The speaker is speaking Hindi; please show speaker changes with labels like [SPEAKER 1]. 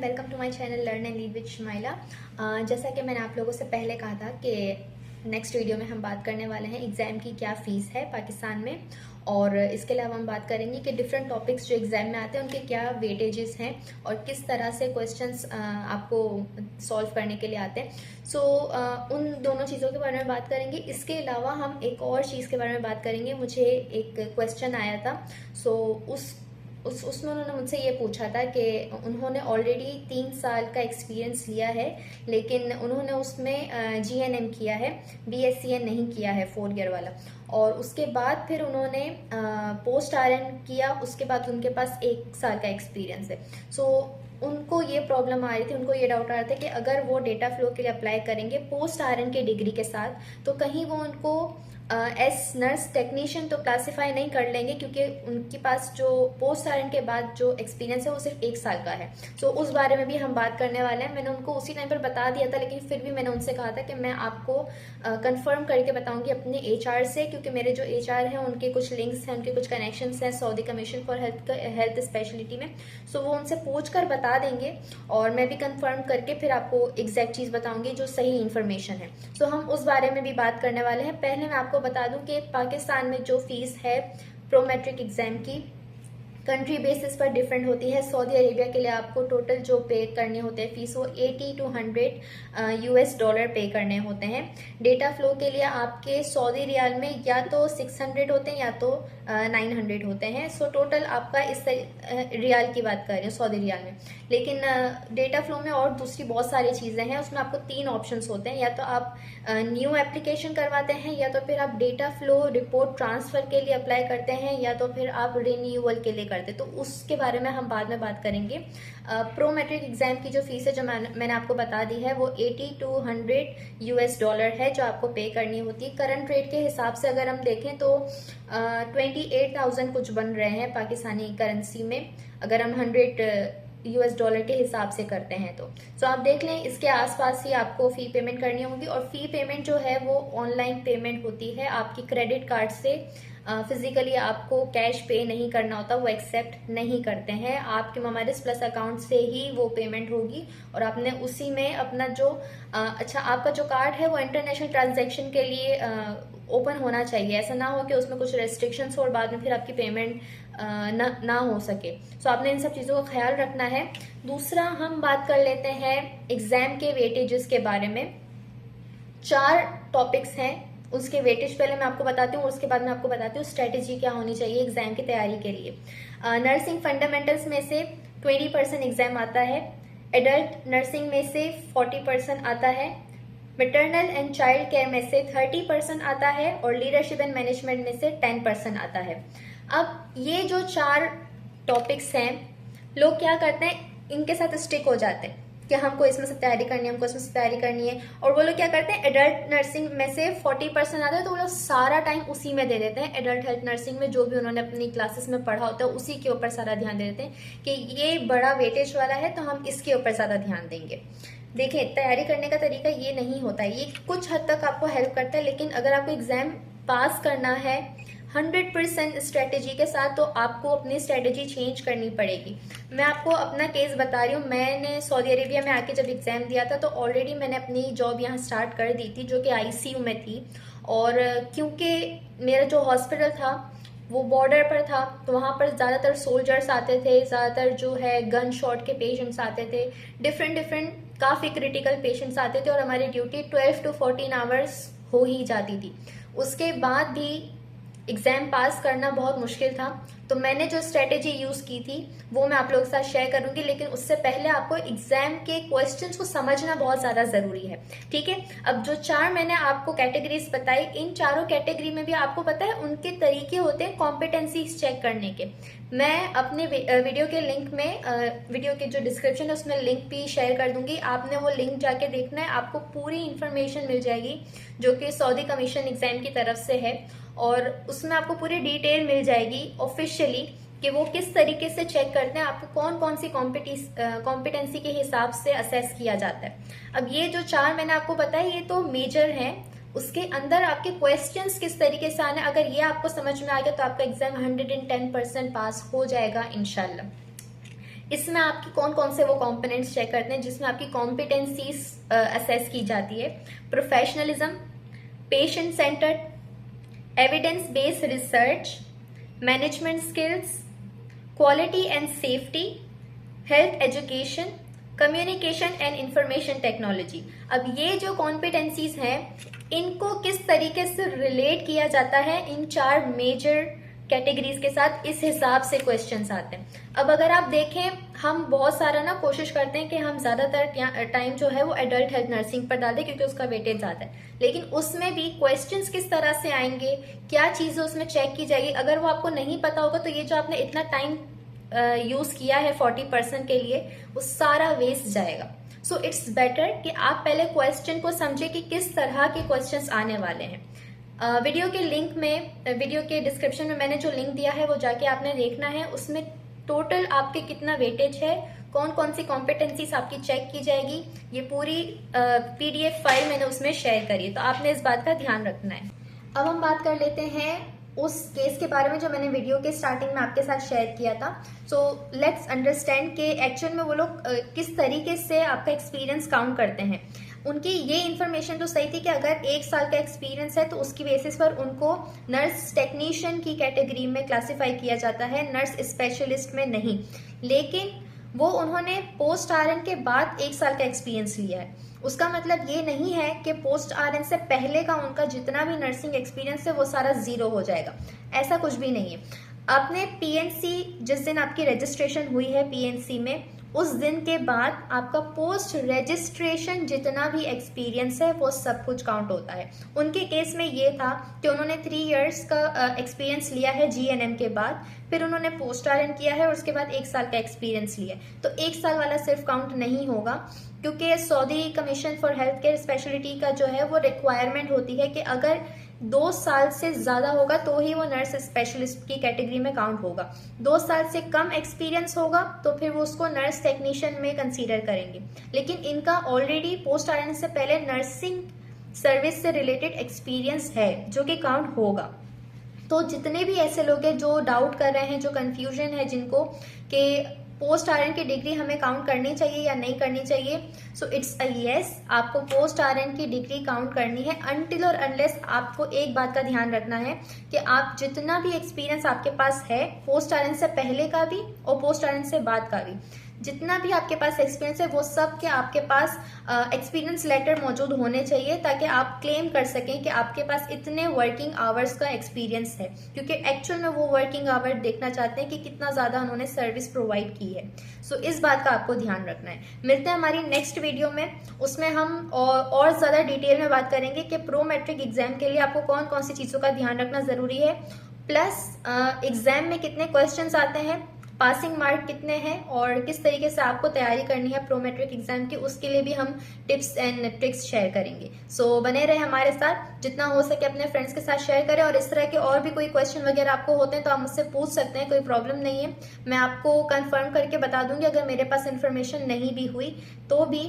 [SPEAKER 1] Welcome to my channel learn and lead with Shamaila. जैसा कि मैंने आप लोगों से पहले कहा था कि नेक्स्ट वीडियो में हम बात करने वाले हैं एग्ज़ाम की क्या फ़ीस है पाकिस्तान में, और इसके अलावा हम बात करेंगे कि डिफरेंट टॉपिक्स जो एग्ज़ाम में आते हैं उनके क्या वेटेजेस हैं और किस तरह से क्वेश्चंस आपको सॉल्व करने के लिए आते हैं। सो उन दोनों चीज़ों के बारे में बात करेंगे। इसके अलावा हम एक और चीज़ के बारे में बात करेंगे। मुझे एक क्वेश्चन आया था, सो उसमें उन्होंने मुझसे ये पूछा था कि उन्होंने ऑलरेडी 3 साल का एक्सपीरियंस लिया है, लेकिन उन्होंने उसमें जीएनएम किया है, बीएससीएन नहीं किया है 4 ईयर वाला, और उसके बाद फिर उन्होंने पोस्ट आरएन किया। उसके बाद उनके पास 1 साल का एक्सपीरियंस है। सो उनको ये प्रॉब्लम आ रही थी, उनको ये डाउट आ रहा था कि अगर वो डेटा फ्लो के लिए अप्लाई करेंगे पोस्ट आरएन के डिग्री के साथ तो कहीं वो उनको एस नर्स टेक्नीशियन तो क्लासीफाई नहीं कर लेंगे, क्योंकि उनके पास जो पोस्ट आरएन के बाद जो एक्सपीरियंस है वो सिर्फ 1 साल का है। सो उस बारे में भी हम बात करने वाले हैं। मैंने उनको उसी टाइम पर बता दिया था, लेकिन फिर भी मैंने उनसे कहा था कि मैं आपको कंफर्म करके बताऊंगी अपने एचआर से, क्योंकि मेरे जो एचआर हैं उनके कुछ लिंक्स हैं, उनके कुछ कनेक्शंस हैं Saudi commission for health speciality में। सो वो उनसे पूछ कर बता देंगे और मैं भी कंफर्म करके फिर आपको एग्जैक्ट चीज़ बताऊंगी जो सही इन्फॉर्मेशन है। सो हम उस बारे में भी बात करने वाले हैं। पहले मैं आपको बता दूं कि पाकिस्तान में जो फीस है प्रो मैट्रिक एग्जाम की कंट्री बेसिस पर डिफरेंट होती है। सऊदी अरेबिया के लिए आपको टोटल जो पे करने होते हैं फीस वो 80 to 100 यूएस डॉलर पे करने होते हैं। डेटा फ्लो के लिए आपके सऊदी रियाल में या तो 600 होते हैं या तो 900 होते हैं। सो टोटल आपका इस रियाल की बात कर रही हूँ, सऊदी रियाल में। लेकिन डेटा फ्लो में और दूसरी बहुत सारी चीज़ें हैं। उसमें आपको 3 ऑप्शंस होते हैं, या तो आप न्यू एप्लीकेशन करवाते हैं, या तो फिर आप डेटा फ्लो रिपोर्ट ट्रांसफ़र के लिए अप्लाई करते हैं, या तो फिर आप रिन्यूअल के लिए करते। तो उसके बारे में हम बाद में बात करेंगे। प्रो मैट्रिक एग्जाम की जो फीस है जो मैंने आपको बता दी है वो 80 to 100 यूएस डॉलर है जो आपको पे करनी होती है। करंट रेट के हिसाब से अगर हम देखें तो 28,000 कुछ बन रहे हैं पाकिस्तानी करेंसी में, अगर हम 100 यूएस डॉलर के हिसाब से करते हैं तो। सो आप देख लें, इसके आसपास ही आपको फ़ी पेमेंट करनी होगी, और फ़ी पेमेंट जो है वो ऑनलाइन पेमेंट होती है आपकी क्रेडिट कार्ड से। फिजिकली आपको कैश पे नहीं करना होता, वो एक्सेप्ट नहीं करते हैं। आपके ममारिस प्लस अकाउंट से ही वो पेमेंट होगी, और आपने उसी में अपना जो अच्छा आपका जो कार्ड है वो इंटरनेशनल ट्रांजैक्शन के लिए ओपन होना चाहिए। ऐसा ना हो कि उसमें कुछ रेस्ट्रिक्शंस हो और बाद में फिर आपकी पेमेंट ना हो सके। सो आपने इन सब चीज़ों का ख्याल रखना है। दूसरा हम बात कर लेते हैं एग्ज़ाम के वेटेजेस के बारे में। 4 टॉपिक्स हैं, उसके वेटेज पहले मैं आपको बताती हूँ, और उसके बाद मैं आपको बताती हूँ स्ट्रेटेजी क्या होनी चाहिए एग्जाम की तैयारी के लिए। नर्सिंग फंडामेंटल्स में से 20% एग्जाम आता है, एडल्ट नर्सिंग में से 40% आता है, मैटरनल एंड चाइल्ड केयर में से 30% आता है, और लीडरशिप एंड मैनेजमेंट में से 10% आता है। अब ये जो 4 टॉपिक्स हैं, लोग क्या करते हैं, इनके साथ स्टिक हो जाते हैं कि हमको इसमें से तैयारी करनी है, हमको इसमें से तैयारी करनी है, और वो लोग क्या करते हैं, एडल्ट नर्सिंग में से 40% आता है तो वो लोग सारा टाइम उसी में दे देते हैं। एडल्ट हेल्थ नर्सिंग में जो भी उन्होंने अपनी क्लासेस में पढ़ा होता है उसी के ऊपर सारा ध्यान दे देते हैं कि ये बड़ा वेटेज वाला है तो हम इसके ऊपर ज़्यादा ध्यान देंगे। देखिए, तैयारी करने का तरीका ये नहीं होता है, ये कुछ हद तक आपको हेल्प करता है, लेकिन अगर आपको एग्जाम पास करना है 100% स्ट्रेटेजी के साथ तो आपको अपनी स्ट्रेटेजी चेंज करनी पड़ेगी। मैं आपको अपना केस बता रही हूँ। मैंने सऊदी अरेबिया में आके जब एग्ज़ाम दिया था तो ऑलरेडी मैंने अपनी जॉब यहाँ स्टार्ट कर दी थी, जो कि आईसीयू में थी, और क्योंकि मेरा जो हॉस्पिटल था वो बॉर्डर पर था तो वहाँ पर ज़्यादातर सोल्जर्स आते थे, ज़्यादातर जो है गन शॉट के पेशेंट्स आते थे, डिफरेंट काफ़ी क्रिटिकल पेशेंट्स आते थे, और हमारी ड्यूटी 12 to 14 आवर्स हो ही जाती थी। उसके बाद भी एग्ज़ाम पास करना बहुत मुश्किल था। तो मैंने जो स्ट्रेटेजी यूज़ की थी वो मैं आप लोगों के साथ शेयर करूंगी, लेकिन उससे पहले आपको एग्ज़ाम के क्वेश्चंस को समझना बहुत ज़्यादा ज़रूरी है, ठीक है। अब जो 4 मैंने आपको कैटेगरीज बताई, इन चारों कैटेगरी में भी आपको पता है उनके तरीके होते हैं कॉम्पिटेंसीज चेक करने के। मैं अपने वीडियो के लिंक में वीडियो के जो डिस्क्रिप्शन है उसमें लिंक भी शेयर कर दूंगी, आपने वो लिंक जाके देखना है, आपको पूरी इन्फॉर्मेशन मिल जाएगी जो कि सऊदी कमीशन एग्ज़ाम की तरफ से है, और उसमें आपको पूरी डिटेल मिल जाएगी ऑफिशियली कि वो किस तरीके से चेक करते हैं, आपको कौन कौन सी कॉम्पिटेंसी के हिसाब से असेस किया जाता है। अब ये जो 4 मैंने आपको बताया ये तो मेजर हैं, उसके अंदर आपके क्वेश्चंस किस तरीके से आने, अगर ये आपको समझ में आ गया तो आपका एग्जाम 110% पास हो जाएगा इंशाल्लाह। इसमें आपकी कौन कौन से वो कंपोनेंट्स चेक करते हैं जिसमें आपकी कॉम्पिटेंसीज असेस की जाती है। Professionalism, patient centred, evidence based research, management skills, quality and safety, health education, communication and information technology. अब ये जो कॉम्पिटेंसीज हैं इनको किस तरीके से रिलेट किया जाता है इन 4 मेजर कैटेगरीज के साथ, इस हिसाब से क्वेश्चंस आते हैं। अब अगर आप देखें, हम बहुत सारा ना कोशिश करते हैं कि हम ज्यादातर टाइम जो है वो एडल्ट हेल्थ नर्सिंग पर डाल दें क्योंकि उसका वेटेज ज्यादा है, लेकिन उसमें भी क्वेश्चंस किस तरह से आएंगे, क्या चीजें उसमें चेक की जाएगी, अगर वो आपको नहीं पता होगा तो ये जो आपने इतना टाइम यूज किया है 40% के लिए, वो सारा वेस्ट जाएगा। सो इट्स बेटर कि आप पहले क्वेश्चन को समझे कि किस तरह के क्वेश्चंस आने वाले हैं। वीडियो के लिंक में, वीडियो के डिस्क्रिप्शन में मैंने जो लिंक दिया है वो जाके आपने देखना है। उसमें टोटल आपके कितना वेटेज है, कौन कौन सी कॉम्पिटेंसीज आपकी चेक की जाएगी, ये पूरी PDF फाइल मैंने उसमें शेयर करी है, तो आपने इस बात का ध्यान रखना है। अब हम बात कर लेते हैं उस केस के बारे में जो मैंने वीडियो के स्टार्टिंग में आपके साथ शेयर किया था। सो लेट्स अंडरस्टैंड कि एक्चुअल में वो लोग किस तरीके से आपका एक्सपीरियंस काउंट करते हैं। उनकी ये इन्फॉर्मेशन तो सही थी कि अगर 1 साल का एक्सपीरियंस है तो उसकी बेसिस पर उनको नर्स टेक्नीशियन की कैटेगरी में क्लासिफाई किया जाता है, नर्स स्पेशलिस्ट में नहीं। लेकिन वो उन्होंने पोस्ट RN के बाद 1 साल का एक्सपीरियंस लिया है। उसका मतलब ये नहीं है कि पोस्ट RN से पहले का उनका जितना भी नर्सिंग एक्सपीरियंस है वो सारा 0 हो जाएगा, ऐसा कुछ भी नहीं है। आपने PNC, जिस दिन आपकी रजिस्ट्रेशन हुई है PNC में, उस दिन के बाद आपका पोस्ट रजिस्ट्रेशन जितना भी एक्सपीरियंस है वो सब कुछ काउंट होता है। उनके केस में ये था कि उन्होंने 3 इयर्स का एक्सपीरियंस लिया है GNM के बाद, फिर उन्होंने पोस्ट RN किया है और उसके बाद 1 साल का एक्सपीरियंस लिया है। तो 1 साल वाला सिर्फ काउंट नहीं होगा, क्योंकि Saudi commission for health care speciality का जो है वो रिक्वायरमेंट होती है कि अगर 2 साल से ज्यादा होगा तो ही वो नर्स स्पेशलिस्ट की कैटेगरी में काउंट होगा। 2 साल से कम एक्सपीरियंस होगा तो फिर वो उसको नर्स टेक्नीशियन में कंसीडर करेंगे। लेकिन इनका ऑलरेडी पोस्ट RN से पहले नर्सिंग सर्विस से रिलेटेड एक्सपीरियंस है जो कि काउंट होगा। तो जितने भी ऐसे लोग हैं जो डाउट कर रहे हैं, जो कंफ्यूजन है जिनको कि पोस्ट RN की डिग्री हमें काउंट करनी चाहिए या नहीं करनी चाहिए, सो इट्स अ यस, आपको पोस्ट RN की डिग्री काउंट करनी है अनटिल और अनलेस आपको एक बात का ध्यान रखना है कि आप जितना भी एक्सपीरियंस आपके पास है, पोस्ट RN से पहले का भी और पोस्ट RN से बाद का भी, जितना भी आपके पास एक्सपीरियंस है वो सब के आपके पास एक्सपीरियंस लेटर मौजूद होने चाहिए, ताकि आप क्लेम कर सकें कि आपके पास इतने वर्किंग आवर्स का एक्सपीरियंस है, क्योंकि एक्चुअल में वो वर्किंग आवर देखना चाहते हैं कि कितना ज्यादा उन्होंने सर्विस प्रोवाइड की है। सो इस बात का आपको ध्यान रखना है। मिलते हैं हमारी नेक्स्ट वीडियो में, उसमें हम और ज्यादा डिटेल में बात करेंगे कि प्रो मैट्रिक एग्जाम के लिए आपको कौन कौन सी चीजों का ध्यान रखना जरूरी है, प्लस एग्जाम में कितने क्वेश्चंस आते हैं, पासिंग मार्क कितने हैं और किस तरीके से आपको तैयारी करनी है प्रो मैट्रिक एग्जाम की, उसके लिए भी हम टिप्स एंड ट्रिक्स शेयर करेंगे। सो बने रहे हमारे साथ, जितना हो सके अपने फ्रेंड्स के साथ शेयर करें, और इस तरह के और भी कोई क्वेश्चन वगैरह आपको होते हैं तो आप मुझसे पूछ सकते हैं, कोई प्रॉब्लम नहीं है। मैं आपको कंफर्म करके बता दूंगी अगर मेरे पास इन्फॉर्मेशन नहीं भी हुई तो भी।